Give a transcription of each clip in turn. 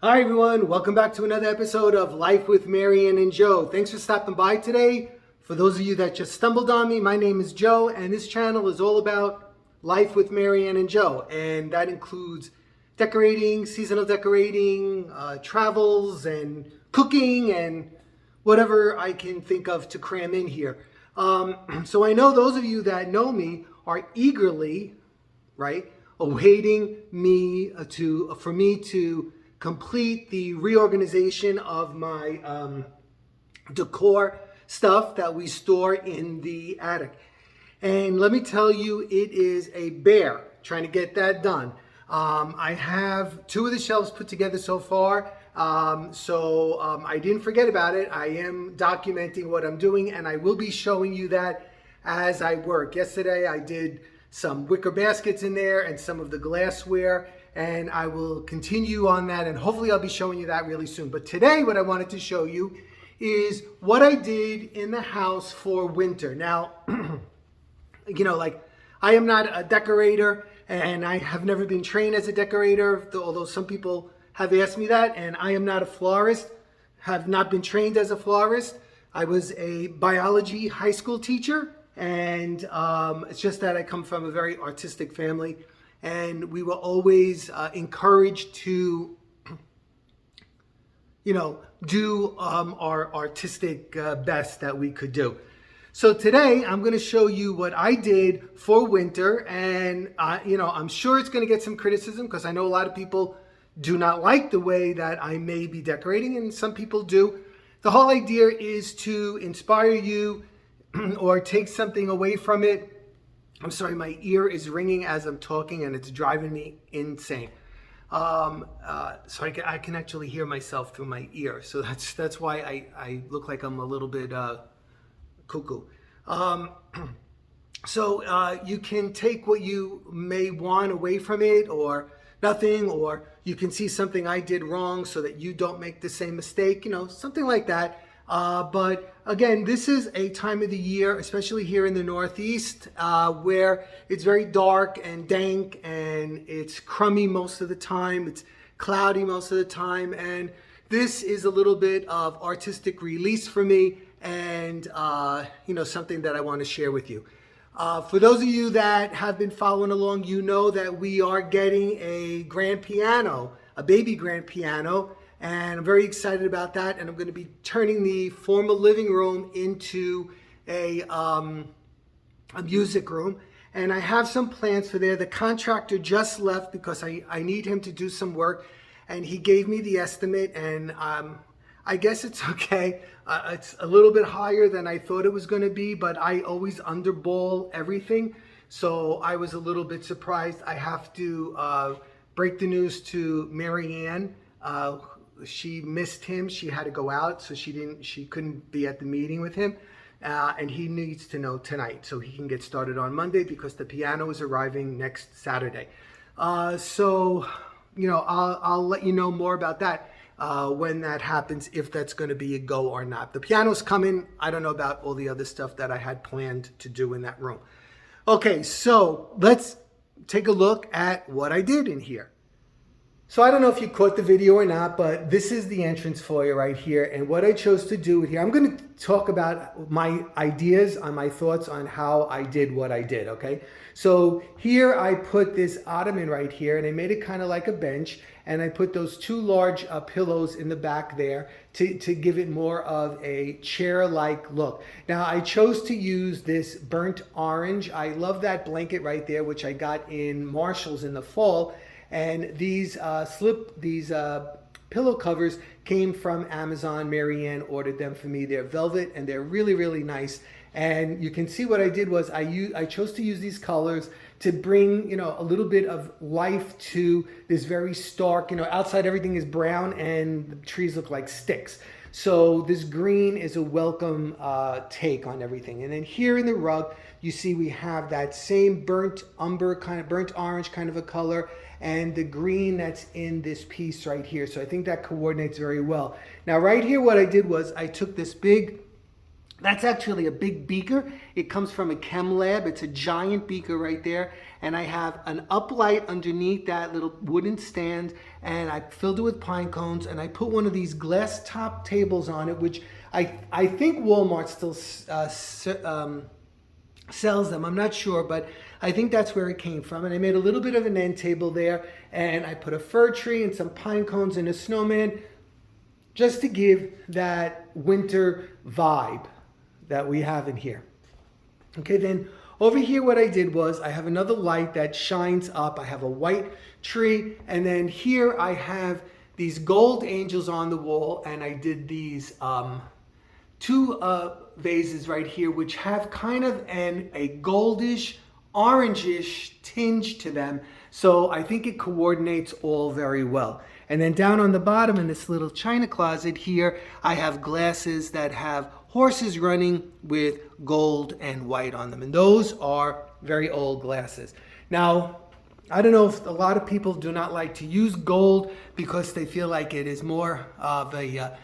Hi everyone, welcome back to another episode of Life with Marianne and Joe. Thanks for stopping by today. For those of you that just stumbled on me, my name is Joe and this channel is all about Life with Marianne and Joe. And that includes decorating, seasonal decorating, travels and cooking and whatever I can think of to cram in here. So I know those of you that know me are eagerly, right, awaiting me for me to complete the reorganization of my decor stuff that we store in the attic. And let me tell you, it is a bear trying to get that done. I have two of the shelves put together so far, so I didn't forget about it. I am documenting what I'm doing, and I will be showing you that as I work. Yesterday I did some wicker baskets in there and some of the glassware, and I will continue on that, and hopefully I'll be showing you that really soon. But today what I wanted to show you is what I did in the house for winter. Now, you know, like, I am not a decorator and I have never been trained as a decorator, although some people have asked me that, and I am not a florist, have not been trained as a florist. I was a biology high school teacher, and it's just that I come from a very artistic family, and we were always encouraged to, you know, do our artistic best that we could do. So today I'm going to show you what I did for winter, and you know, I'm sure it's going to get some criticism because I know a lot of people do not like the way that I may be decorating, and some people do. The whole idea is to inspire you or take something away from it. I'm sorry, my ear is ringing as I'm talking and it's driving me insane. So I can actually hear myself through my ear. So that's why I look like I'm a little bit cuckoo. So you can take what you may want away from it or nothing, or you can see something I did wrong so that you don't make the same mistake, you know, something like that. But again, this is a time of the year, especially here in the Northeast, where it's very dark and dank and it's crummy most of the time. It's cloudy most of the time. And this is a little bit of artistic release for me, and, you know, something that I want to share with you. For those of you that have been following along, you know that we are getting a grand piano, a baby grand piano. And I'm very excited about that. And I'm going to be turning the formal living room into a music room. And I have some plans for there. The contractor just left because I need him to do some work. And he gave me the estimate. And I guess it's okay. It's a little bit higher than I thought it was going to be. But I always underball everything. So I was a little bit surprised. I have to break the news to Marianne. She missed him. She had to go out, so she couldn't be at the meeting with him. And he needs to know tonight so he can get started on Monday because the piano is arriving next Saturday. So, you know, I'll let you know more about that when that happens, if that's going to be a go or not. The piano's coming. I don't know about all the other stuff that I had planned to do in that room. Okay, so let's take a look at what I did in here. So I don't know if you caught the video or not, but this is the entrance foyer right here. And what I chose to do with here, I'm going to talk about my ideas on my thoughts on how I did what I did, okay? So here I put this ottoman right here, and I made it kind of like a bench. And I put those two large pillows in the back there to give it more of a chair-like look. Now I chose to use this burnt orange. I love that blanket right there, which I got in Marshall's in the fall. And these pillow covers came from Amazon. Marianne ordered them for me. They're velvet and they're really, really nice. And you can see what I did was I chose to use these colors to bring, you know, a little bit of life to this very stark, you know, outside everything is brown and the trees look like sticks. So this green is a welcome take on everything. And then here in the rug, you see we have that same burnt orange kind of a color, and the green that's in this piece right here. So I think that coordinates very well. Now right here, what I did was I took this big, that's actually a big beaker. It comes from a chem lab. It's a giant beaker right there. and I have an uplight underneath that little wooden stand, and I filled it with pine cones, and I put one of these glass top tables on it, which I think Walmart still sells them. I'm not sure, but I think that's where it came from. And I made a little bit of an end table there, and I put a fir tree and some pine cones and a snowman, just to give that winter vibe that we have in here. Okay, then over here what I did was I have another light that shines up. I have a white tree, and then here I have these gold angels on the wall, and I did these two vases right here, which have kind of a goldish, orangish tinge to them. So I think it coordinates all very well. And then down on the bottom in this little china closet here, I have glasses that have horses running with gold and white on them. And those are very old glasses. Now, I don't know if a lot of people do not like to use gold because they feel like it is more of a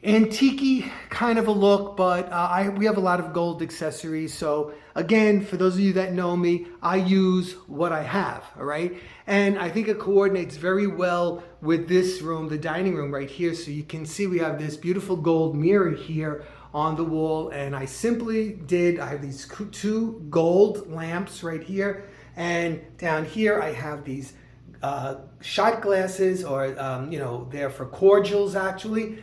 antique-y kind of a look, but we have a lot of gold accessories. So again, for those of you that know me, I use what I have, all right? And I think it coordinates very well with this room, the dining room right here. So you can see we have this beautiful gold mirror here on the wall, and I have these two gold lamps right here, and down here I have these shot glasses, or they're for cordials actually,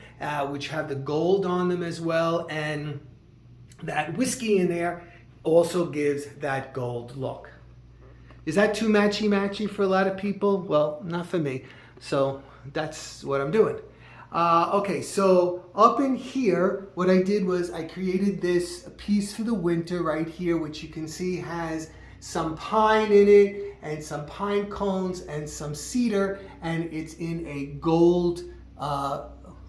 which have the gold on them as well, and that whiskey in there also gives that gold look. Is that too matchy for a lot of people? Well, not for me, so that's what I'm doing. Okay, so up in here, what I did was I created this piece for the winter right here, which you can see has some pine in it, and some pine cones and some cedar, and it's in a gold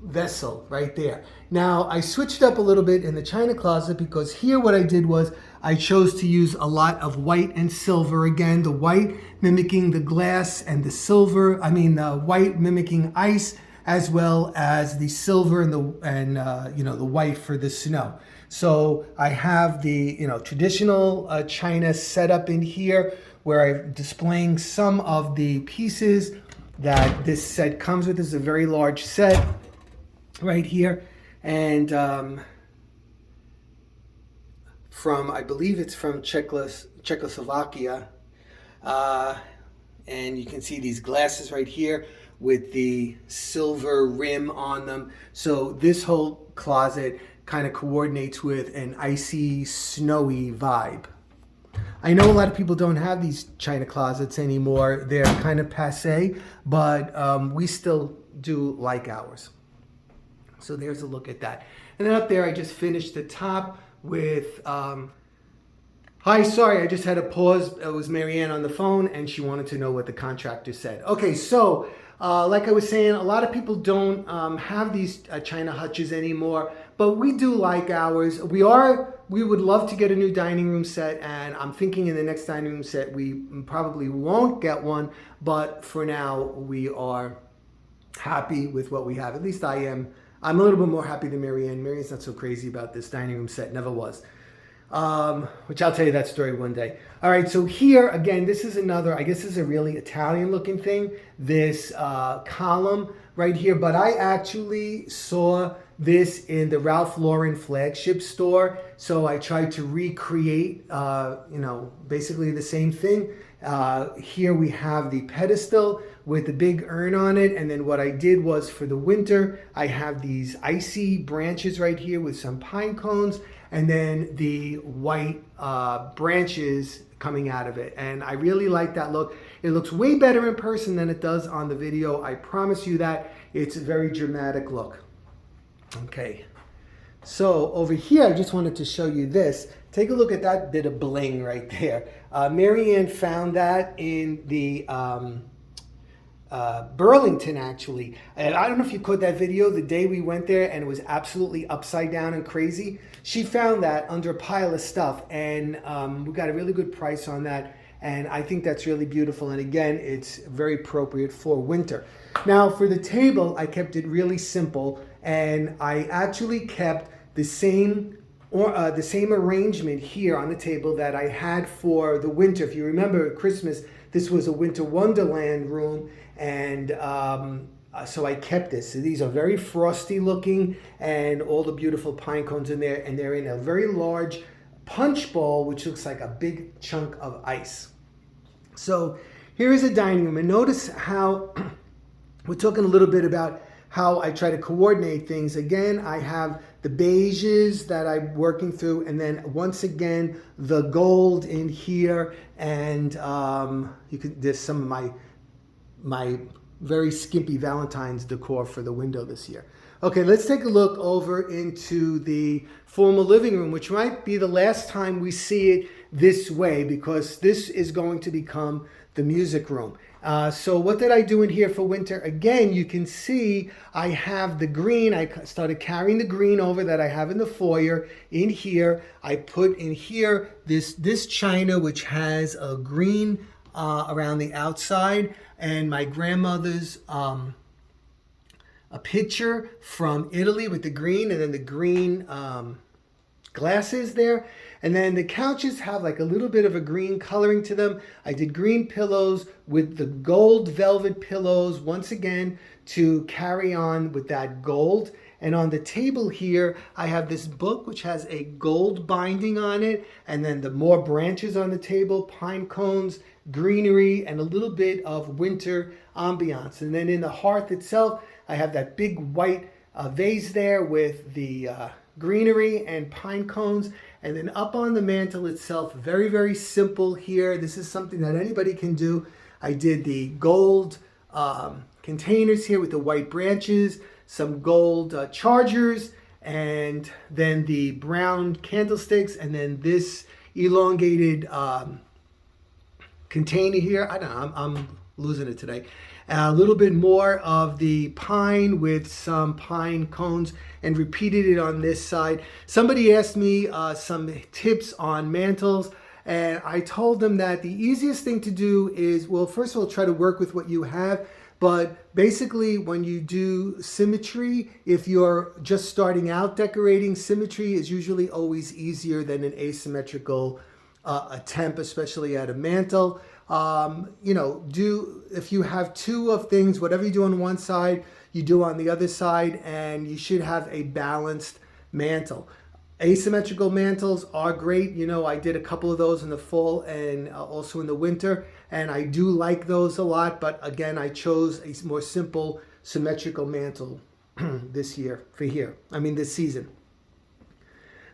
vessel right there. Now I switched up a little bit in the china closet, because here what I did was I chose to use a lot of white and silver. Again, the white mimicking the glass, and the white mimicking ice, as well as the silver and the white for the snow. So I have the traditional china set up in here, where I'm displaying some of the pieces that this set comes with. This is a very large set right here, and I believe it's from Czechoslovakia, and you can see these glasses right here with the silver rim on them. So this whole closet kind of coordinates with an icy, snowy vibe. I know a lot of people don't have these china closets anymore. They're kind of passé, but we still do like ours. So there's a look at that. And then up there, I just finished the top with, hi, sorry, I just had to pause. It was Marianne on the phone, and she wanted to know what the contractor said. Okay, so like I was saying, a lot of people don't have these china hutches anymore, but we do like ours. We would love to get a new dining room set, and I'm thinking in the next dining room set we probably won't get one, but for now we are happy with what we have. At least I am. I'm a little bit more happy than Marianne. Marianne's not so crazy about this dining room set, never was. Which I'll tell you that story one day. All right, so here again, this is another, I guess this is a really Italian looking thing, this column right here, but I actually saw this in the Ralph Lauren flagship store, so I tried to recreate basically the same thing. Here we have the pedestal with the big urn on it, and then what I did was for the winter I have these icy branches right here with some pine cones, and then the white branches coming out of it. And I really like that look. It looks way better in person than it does on the video. I promise you that. It's a very dramatic look. Okay, so over here, I just wanted to show you this. Take a look at that bit of bling right there. Marianne found that in the Burlington, actually. And I don't know if you caught that video the day we went there and it was absolutely upside down and crazy. She found that under a pile of stuff, and we got a really good price on that. And I think that's really beautiful. And again, it's very appropriate for winter. Now for the table, I kept it really simple, and I actually kept the same or the same arrangement here on the table that I had for the winter. If you remember Christmas, this was a winter wonderland room, and so I kept this. So these are very frosty looking, and all the beautiful pine cones in there, and they're in a very large punch bowl, which looks like a big chunk of ice. So here is a dining room, and notice how we're talking a little bit about how I try to coordinate things. Again, I have the beiges that I'm working through, and then once again the gold in here, and there's some of my very skimpy Valentine's decor for the window this year. Okay, let's take a look over into the formal living room, which might be the last time we see it this way, because this is going to become the music room. So what did I do in here for winter? Again, you can see I have the green. I started carrying the green over that I have in the foyer in here. I put in here this china, which has a green around the outside, and my grandmother's a picture from Italy with the green, and then the green glasses there. And then the couches have like a little bit of a green coloring to them. I did green pillows with the gold velvet pillows once again to carry on with that gold. And on the table here, I have this book which has a gold binding on it, and then the more branches on the table, pine cones, greenery, and a little bit of winter ambiance. And then in the hearth itself, I have that big white vase there with the greenery and pine cones. And then up on the mantle itself, very, very simple here. This is something that anybody can do. I did the gold containers here with the white branches, some gold chargers, and then the brown candlesticks, and then this elongated container here. I don't know, I'm losing it today. A little bit more of the pine with some pine cones, and repeated it on this side. Somebody asked me some tips on mantles, and I told them that the easiest thing to do is, well, first of all, try to work with what you have. But basically, when you do symmetry, if you're just starting out decorating, symmetry is usually always easier than an asymmetrical attempt, especially at a mantle. If you have two of things, whatever you do on one side, you do on the other side, and you should have a balanced mantle. Asymmetrical mantles are great. I did a couple of those in the fall and also in the winter, and I do like those a lot. But again, I chose a more simple symmetrical mantle this season.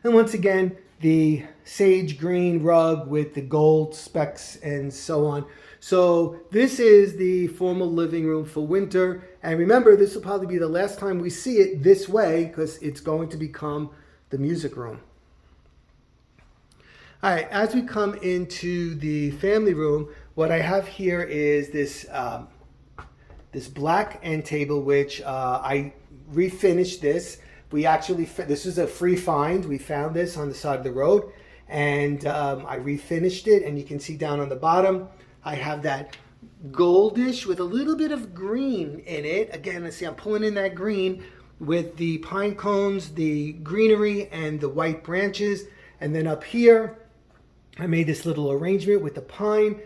And once again, the sage green rug with the gold specks and so on. So this is the formal living room for winter. And remember, this will probably be the last time we see it this way, because it's going to become the music room. All right, as we come into the family room, what I have here is this black end table, which I refinished this. This is a free find. We found this on the side of the road, and I refinished it. And you can see down on the bottom, I have that goldish with a little bit of green in it. Again, let's see, I'm pulling in that green with the pine cones, the greenery, and the white branches. And then up here, I made this little arrangement with the pine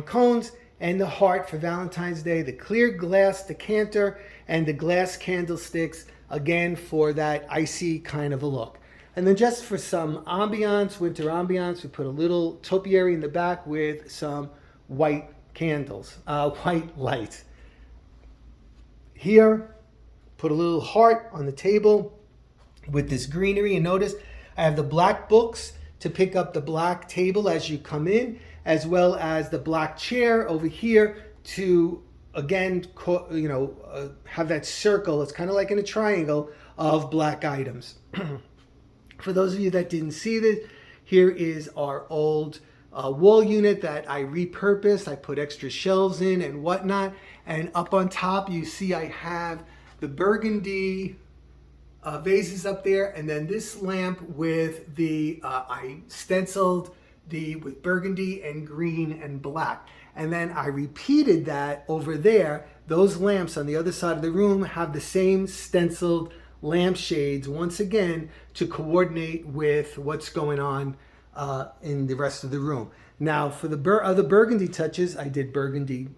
cones, and the heart for Valentine's Day, the clear glass decanter, and the glass candlesticks, again, for that icy kind of a look. And then just for some ambiance, winter ambiance, we put a little topiary in the back with some white candles, white lights. Here, put a little heart on the table with this greenery. And notice I have the black books to pick up the black table as you come in, as well as the black chair over here to, again, have that circle. It's kind of like in a triangle of black items. For those of you that didn't see this, here is our old wall unit that I repurposed. I put extra shelves in and whatnot. And up on top, you see I have the burgundy vases up there, and then this lamp with I stenciled with burgundy and green and black. And then I repeated that over there. Those lamps on the other side of the room have the same stenciled lampshades once again to coordinate with what's going on in the rest of the room. Now for the other burgundy touches, I did burgundy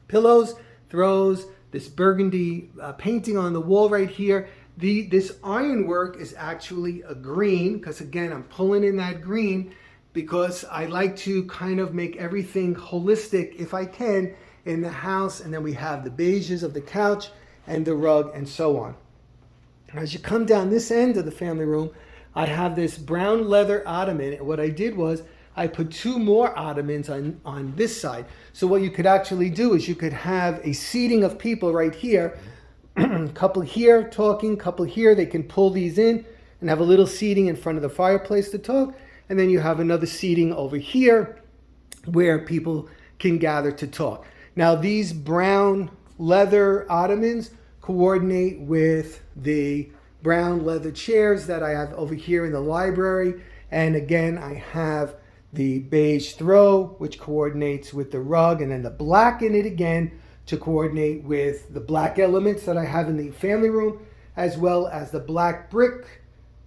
pillows, throws, this burgundy painting on the wall right here. This ironwork is actually a green, because again, I'm pulling in that green because I like to kind of make everything holistic if I can in the house. And then we have the beiges of the couch and the rug and so on. As you come down this end of the family room, I have this brown leather ottoman. And what I did was I put 2 more ottomans on this side. So what you could actually do is you could have a seating of people right here, couple here talking, couple here. They can pull these in and have a little seating in front of the fireplace to talk. And then you have another seating over here where people can gather to talk. Now these brown leather ottomans coordinate with the brown leather chairs that I have over here in the library. And again, I have the beige throw, which coordinates with the rug, and then the black in it again to coordinate with the black elements that I have in the family room, as well as the black brick,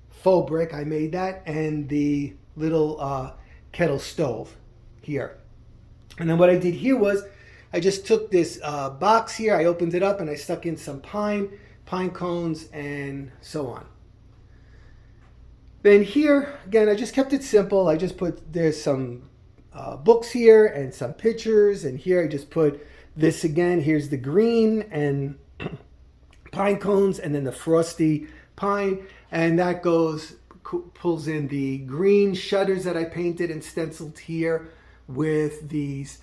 faux brick, I made that, and the little kettle stove here. And then what I did here was I just took this box here, I opened it up and I stuck in some pine cones and so on. Then here, again, I just kept it simple. I just put, there's some books here and some pictures, and here I just put this again. Here's the green and pine cones, and then the frosty pine, and that pulls in the green shutters that I painted and stenciled here with these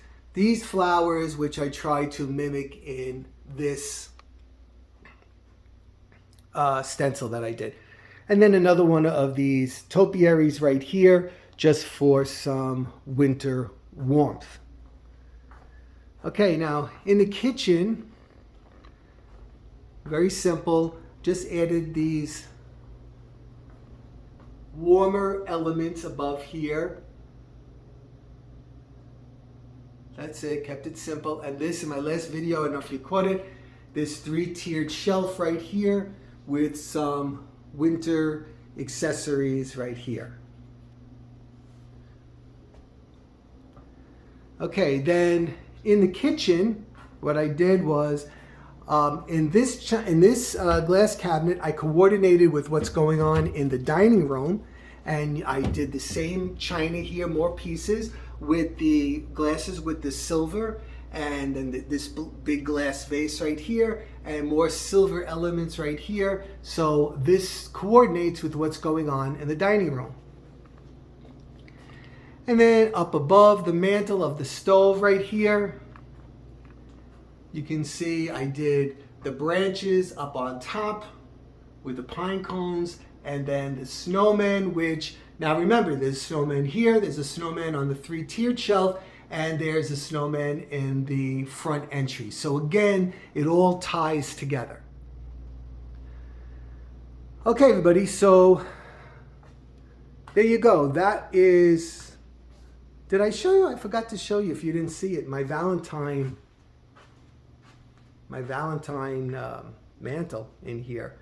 flowers, which I try to mimic in this stencil that I did. And then another one of these topiaries right here, just for some winter warmth. Okay, now in the kitchen, very simple, just added these warmer elements above here. That's it, kept it simple. And this, in my last video, I don't know if you caught it, this 3-tiered shelf right here with some winter accessories right here. Okay, then in the kitchen, what I did was in this glass cabinet, I coordinated with what's going on in the dining room, and I did the same china here, more pieces with the glasses with the silver, and then this big glass vase right here, and more silver elements right here. So this coordinates with what's going on in the dining room. And then up above the mantle of the stove right here, you can see I did the branches up on top with the pine cones, and then the snowman, which, now remember, there's a snowman here, there's a snowman on the 3-tiered shelf, and there's a snowman in the front entry. So again, it all ties together. Okay, everybody, so there you go. That is, did I show you? I forgot to show you if you didn't see it. My Valentine mantle in here.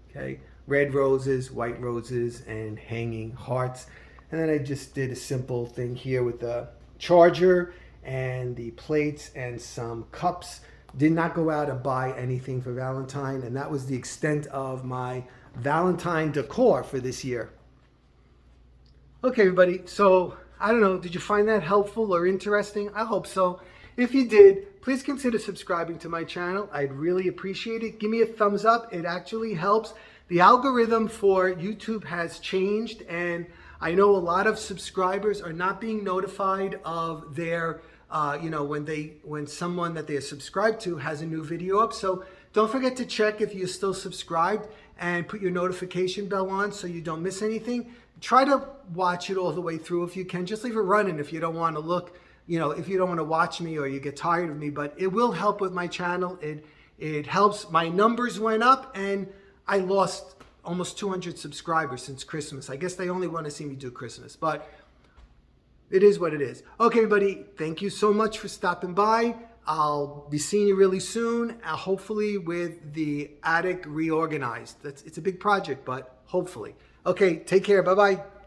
Okay, red roses, white roses, and hanging hearts. And then I just did a simple thing here with the charger and the plates and some cups. Did not go out and buy anything for Valentine, and that was the extent of my Valentine decor for this year. Okay, everybody, so I don't know, did you find that helpful or interesting? I hope so. If you did, please consider subscribing to my channel. I'd really appreciate it. Give me a thumbs up. It actually helps. The algorithm for YouTube has changed, and I know a lot of subscribers are not being notified of their, when someone that they're subscribed to has a new video up. So don't forget to check if you're still subscribed and put your notification bell on so you don't miss anything. Try to watch it all the way through if you can. Just leave it running if you don't want to look, if you don't want to watch me or you get tired of me, but it will help with my channel. It helps. My numbers went up and I lost almost 200 subscribers since Christmas. I guess they only want to see me do Christmas, but it is what it is. Okay, everybody, thank you so much for stopping by. I'll be seeing you really soon, hopefully with the attic reorganized. It's a big project, but hopefully. Okay, take care. Bye-bye.